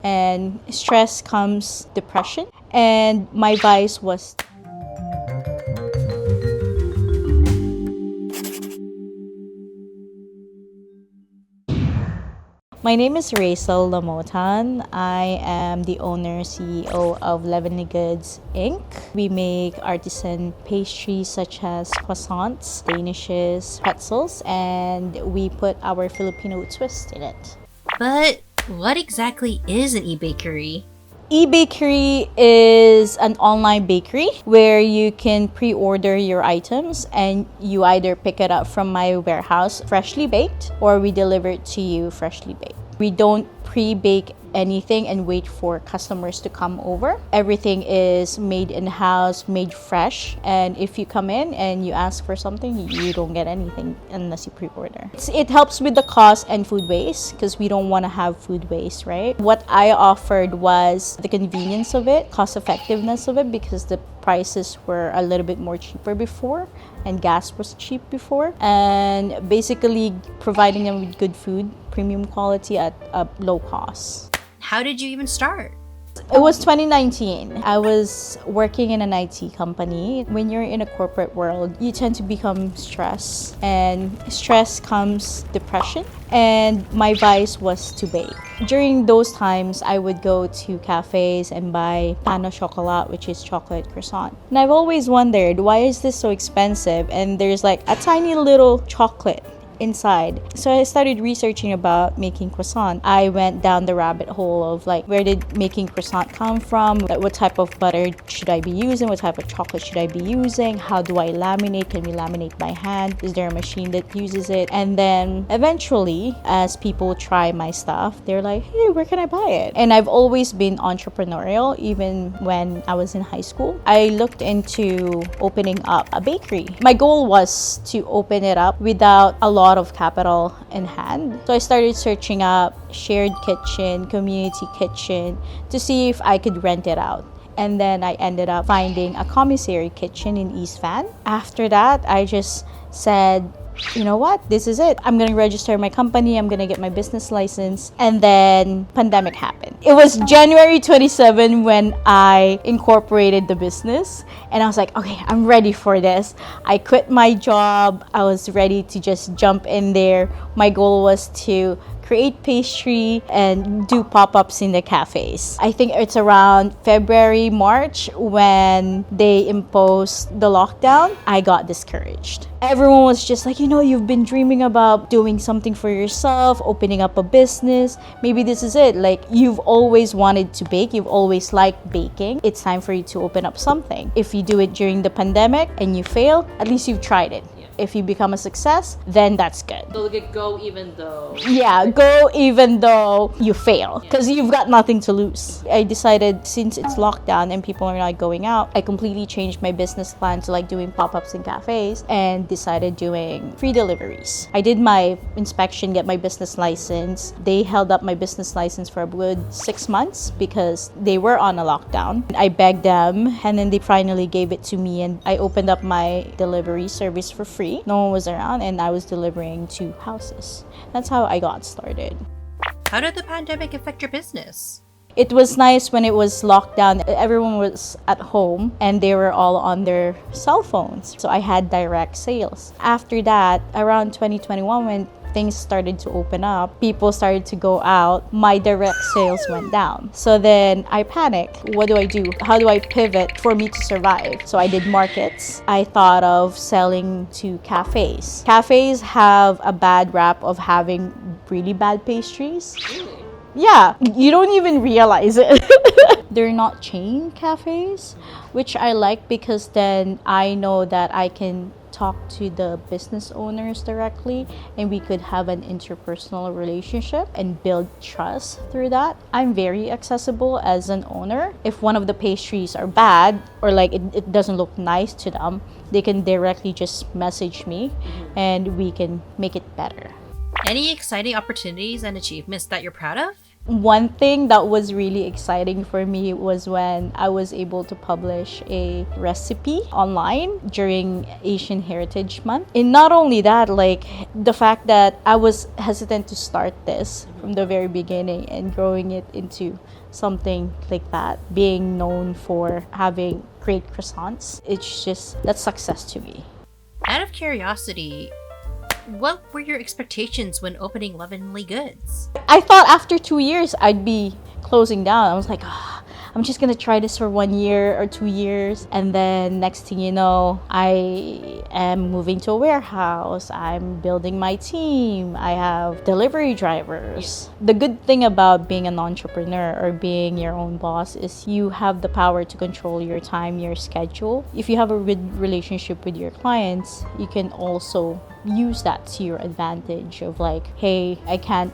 and stress comes depression, and my vice was My name is Rachel Lamotan. I am the owner CEO of LEAVENLY Goods Inc. We make artisan pastries such as croissants, danishes, pretzels, and we put our Filipino twist in it. But what exactly is an e-bakery? E-bakery is an online bakery where you can pre-order your items and you either pick it up from my warehouse freshly baked or we deliver it to you freshly baked. We don't pre-bake anything and wait for customers to come over. Everything is made in-house, made fresh, and if you come in and you ask for something, you don't get anything unless you pre-order. It helps with the cost and food waste because we don't want to have food waste, right? What I offered was the convenience of it, cost effectiveness of it, because the prices were a little bit more cheaper before and gas was cheap before, and basically providing them with good food, premium quality at a low cost. How did you even start? It was 2019. I was working in an IT company. When you're in a corporate world, you tend to become stressed, and stress comes depression, and my vice was to bake. During those times, I would go to cafes and buy pain au chocolat, which is chocolate croissant. And I've always wondered, why is this so expensive? And there's like a tiny little chocolate inside. So I started researching about making croissant. I went down the rabbit hole of like, where did making croissant come from? Like, what type of butter should I be using? What type of chocolate should I be using? How do I laminate? Can we laminate by hand? Is there a machine that uses it? And then eventually, as people try my stuff, they're like, hey, where can I buy it? And I've always been entrepreneurial, even when I was in high school. I looked into opening up a bakery. My goal was to open it up without a lot of capital in hand. So I started searching up shared kitchen, community kitchen to see if I could rent it out. And then I ended up finding a commissary kitchen in East Van. After that, I just said, you know what, this is it. I'm gonna register my company, I'm gonna get my business license, and then pandemic happened. It was January 27 when I incorporated the business, and I was like, okay, I'm ready for this. I quit my job, I was ready to just jump in there. My goal was to create pastry and do pop-ups in the cafes. I think it's around February, March when they imposed the lockdown. I got discouraged. Everyone was just like, you've been dreaming about doing something for yourself, opening up a business. Maybe this is it. Like, you've always wanted to bake. You've always liked baking. It's time for you to open up something. If you do it during the pandemic and you fail, at least you've tried it. If you become a success, then that's good. So go even though... Yeah, go even though you fail, because you've got nothing to lose. I decided, since it's lockdown and people are not going out, I completely changed my business plan to like doing pop-ups in cafes and decided doing free deliveries. I did my inspection, get my business license. They held up my business license for a good 6 months because they were on a lockdown. I begged them, and then they finally gave it to me, and I opened up my delivery service for free. No one was around, and I was delivering to houses. That's how I got started. How did the pandemic affect your business? It was nice when it was locked down. Everyone was at home and they were all on their cell phones. So I had direct sales. After that, around 2021, when things started to open up, people started to go out, my direct sales went down. So then I panicked. What do I do? How do I pivot for me to survive? So I did markets. I thought of selling to cafes. Cafes have a bad rap of having really bad pastries. Really? Yeah, you don't even realize it. They're not chain cafes, which I like because then I know that I can talk to the business owners directly and we could have an interpersonal relationship and build trust through that. I'm very accessible as an owner. If one of the pastries are bad or like it doesn't look nice to them, they can directly just message me and we can make it better. Any exciting opportunities and achievements that you're proud of? One thing that was really exciting for me was when I was able to publish a recipe online during Asian Heritage Month. And not only that, like the fact that I was hesitant to start this from the very beginning and growing it into something like that, being known for having great croissants, that's success to me. Out of curiosity, what were your expectations when opening Leavenly Goods? I thought after 2 years I'd be closing down. I was like, I'm just gonna try this for 1 year or 2 years, and then next thing you know, I am moving to a warehouse. I'm building my team. I have delivery drivers. The good thing about being an entrepreneur or being your own boss is you have the power to control your time, your schedule. If you have a good relationship with your clients, you can also use that to your advantage of like, hey, I can't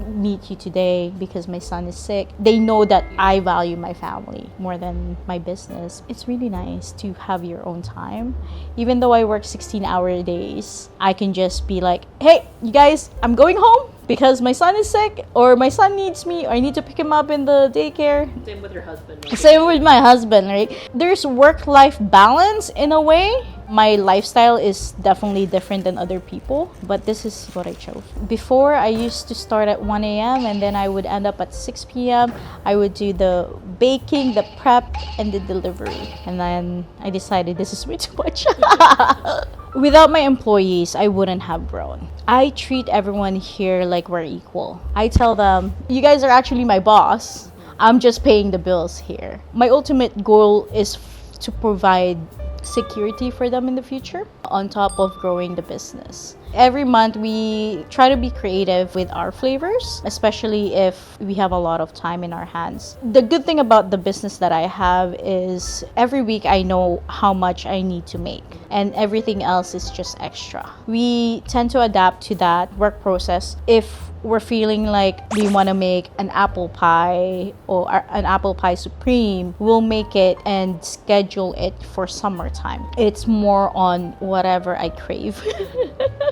meet you today because my son is sick. They know that I value my family more than my business. It's really nice to have your own time. Even though I work 16-hour days, I can just be like, hey, you guys, I'm going home because my son is sick, or my son needs me, or I need to pick him up in the daycare. Same with your husband. Right? Same with my husband, right? There's work-life balance in a way. My lifestyle is definitely different than other people, but this is what I chose. Before, I used to start at 1 a.m. and then I would end up at 6 p.m. I would do the baking, the prep, and the delivery. And then I decided this is way too much. Without my employees, I wouldn't have grown. I treat everyone here like we're equal. I tell them, you guys are actually my boss. I'm just paying the bills here. My ultimate goal is to provide security for them in the future on top of growing the business. Every month we try to be creative with our flavors, especially if we have a lot of time in our hands. The good thing about the business that I have is every week I know how much I need to make, and everything else is just extra. We tend to adapt to that work process. If we're feeling like we want to make an apple pie or an apple pie supreme, we'll make it and schedule it for summertime. It's more on whatever I crave.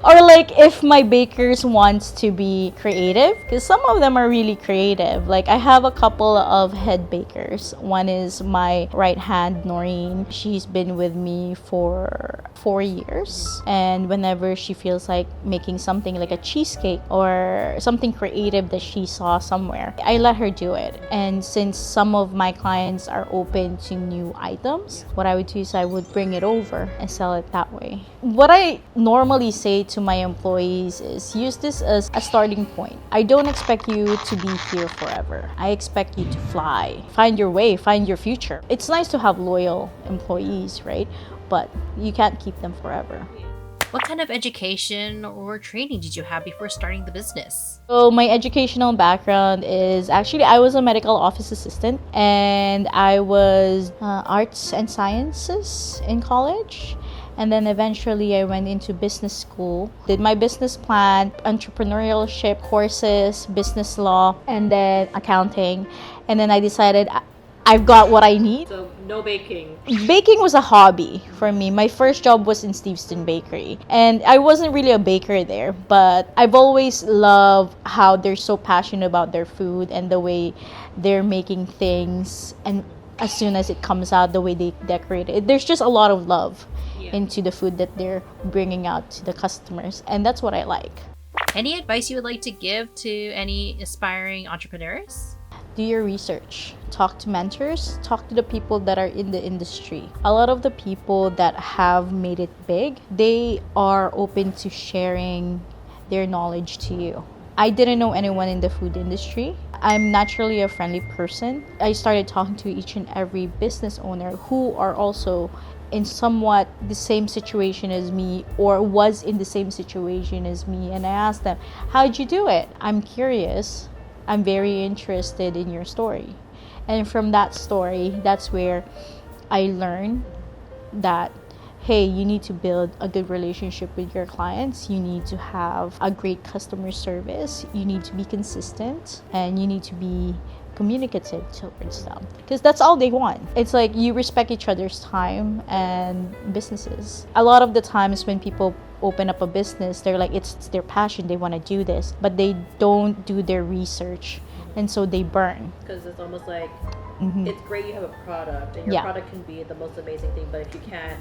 Or like if my bakers wants to be creative, because some of them are really creative. Like I have a couple of head bakers. One is my right hand, Noreen. She's been with me for 4 years, and whenever she feels like making something like a cheesecake or something creative that she saw somewhere, I let her do it. And since some of my clients are open to new items, what I would do is I would bring it over and sell it that way. What I normally say to my employees is use this as a starting point. I don't expect you to be here forever. I expect you to fly, find your way, find your future. It's nice to have loyal employees, right? But you can't keep them forever. What kind of education or training did you have before starting the business? So my educational background is actually I was a medical office assistant, and I was arts and sciences in college. And then eventually I went into business school, did my business plan, entrepreneurship courses, business law, and then accounting. And then I decided I've got what I need. So no baking. Baking was a hobby for me. My first job was in Steveston Bakery, and I wasn't really a baker there, but I've always loved how they're so passionate about their food and the way they're making things, and as soon as it comes out, the way they decorate it. There's just a lot of love into the food that they're bringing out to the customers, and that's what I like. Any advice you would like to give to any aspiring entrepreneurs? Do your research. Talk to mentors. Talk to the people that are in the industry. A lot of the people that have made it big, they are open to sharing their knowledge to you. I didn't know anyone in the food industry. I'm naturally a friendly person. I started talking to each and every business owner who are also in somewhat the same situation as me or was in the same situation as me, and I asked them, how'd you do it? I'm curious. I'm very interested in your story. And from that story, that's where I learned that, hey, you need to build a good relationship with your clients. You need to have a great customer service. You need to be consistent, and you need to be communicative towards them, because that's all they want. It's like you respect each other's time and businesses. A lot of the times when people open up a business, they're like, it's their passion, they want to do this, but they don't do their research and so they burn. Because it's almost like Mhm. it's great you have a product, and your Yeah. product can be the most amazing thing, but if you can't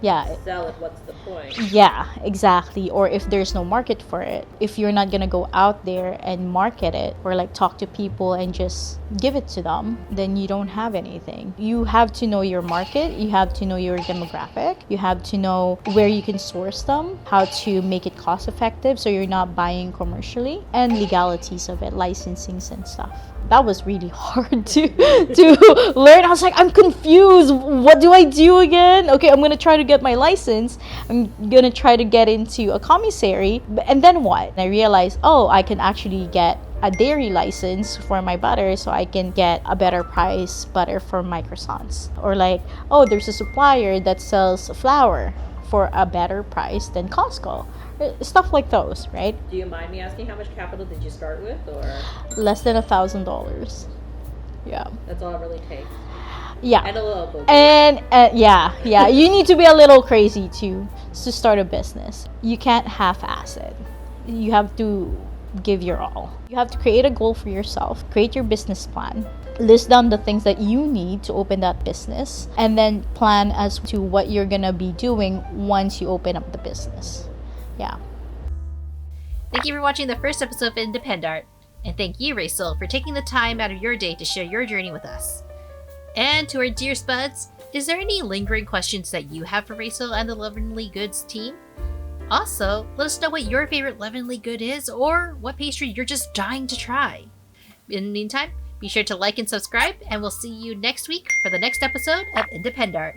Yeah. sell it, what's the point? Yeah, exactly. Or if there's no market for it, if you're not gonna go out there and market it or like talk to people and just give it to them, then you don't have anything. You have to know your market, you have to know your demographic, you have to know where you can source them, how to make it cost effective so you're not buying commercially, and legalities of it, licensings and stuff. That was really hard to learn. I was like, I'm confused. What do I do again? Okay, I'm gonna try to get my license. I'm gonna try to get into a commissary. And then what? I realized, oh, I can actually get a dairy license for my butter so I can get a better price butter for my croissants. Or like, oh, there's a supplier that sells flour for a better price than Costco. Stuff like those, right? Do you mind me asking how much capital did you start with, or Less than $1,000. Yeah. that's all it really takes? Yeah. And a little bit. And yeah, you need to be a little crazy to start a business. You can't half-ass it. You have to give your all. You have to create a goal for yourself, create your business plan, list down the things that you need to open that business, and then plan as to what you're gonna be doing once you open up the business. Yeah. Thank you for watching the first episode of IndependART, and thank you, Rachel, for taking the time out of your day to share your journey with us. And to our dear Spuds, is there any lingering questions that you have for Rachel and the Lovingly Goods team? Also, let us know what your favorite Lovingly Good is, or what pastry you're just dying to try. In the meantime, be sure to like and subscribe, and we'll see you next week for the next episode of IndependART.